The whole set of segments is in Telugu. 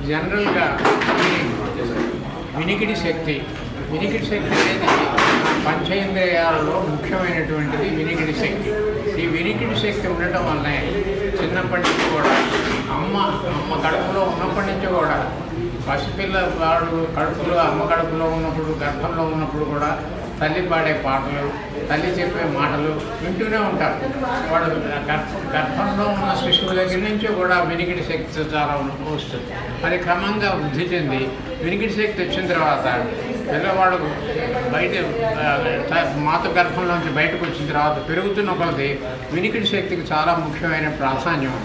జనరల్గా వినికిడి శక్తి అనేది పంచేంద్రియాలలో ముఖ్యమైనటువంటిది వినికిడి శక్తి. ఈ వినికిడి శక్తి ఉండటం వల్లనే చిన్నప్పటి నుంచి కూడా అమ్మ కడుపులో ఉన్నప్పటి నుంచి కూడా పసిపిల్ల వాడు అమ్మ కడుపులో ఉన్నప్పుడు, గర్భంలో ఉన్నప్పుడు కూడా తల్లి పాడే పాటలు, తల్లి చెప్పే మాటలు వింటూనే ఉంటారు. వాడు గర్భంలో ఉన్న శిశువు దగ్గర నుంచి కూడా వినికిడి శక్తి చాలా వస్తుంది. అది క్రమంగా వృద్ధి చెంది వినికిడి శక్తి వచ్చిన తర్వాత పిల్లవాడు బయట మాత గర్భంలోంచి బయటకు వచ్చిన తర్వాత పెరుగుతున్న కొలది వినికిడి శక్తికి చాలా ముఖ్యమైన ప్రాధాన్యం.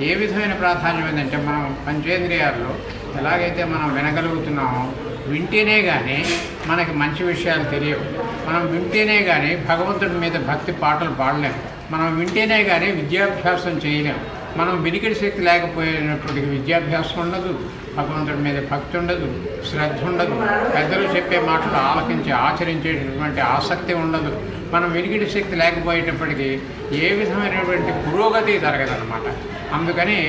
ఏ విధమైన ప్రాధాన్యం ఏంటంటే, మనం పంచేంద్రియాల్లో ఎలాగైతే మనం వినగలుగుతున్నామో, వింటేనే కానీ మనకి మంచి విషయాలు తెలియవు. మనం వింటేనే కానీ భగవంతుడి మీద భక్తి పాటలు పాడలేము. మనం వింటేనే కానీ విద్యాభ్యాసం చేయలేము. మనం వినికిడి శక్తి లేకపోయినప్పటికీ విద్యాభ్యాసం ఉండదు, భగవంతుడి మీద భక్తి ఉండదు, శ్రద్ధ ఉండదు, పెద్దలు చెప్పే మాటలు ఆలకించి ఆచరించేటటువంటి ఆసక్తి ఉండదు. మనం వినికిడి శక్తి లేకపోయేటప్పటికీ ఏ విధమైనటువంటి పురోగతి జరగదన్నమాట. అందుకని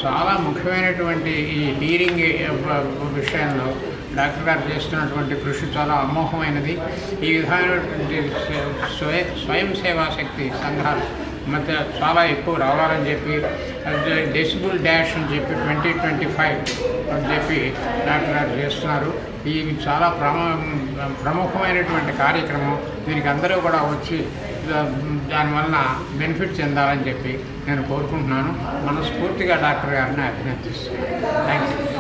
చాలా ముఖ్యమైనటువంటి ఈ హీరింగ్ విషయంలో డాక్టర్ గారు చేస్తున్నటువంటి కృషి చాలా అమోఘమైనది. ఈ విధమైనటువంటి స్వయం సేవా శక్తి సంఘాలు మధ్య చాలా ఎక్కువ రావాలని చెప్పి, డెసిబుల్ డాష్ అని చెప్పి 2025 అని చెప్పి డాక్టర్ గారు చేస్తున్నారు. ఇది చాలా ప్రముఖమైనటువంటి కార్యక్రమం. దీనికి అందరూ కూడా వచ్చి దానివలన బెనిఫిట్ చెందాలని చెప్పి నేను కోరుకుంటున్నాను. మనస్ఫూర్తిగా డాక్టర్ గారిని అభినందిస్తున్నాను. Thank you.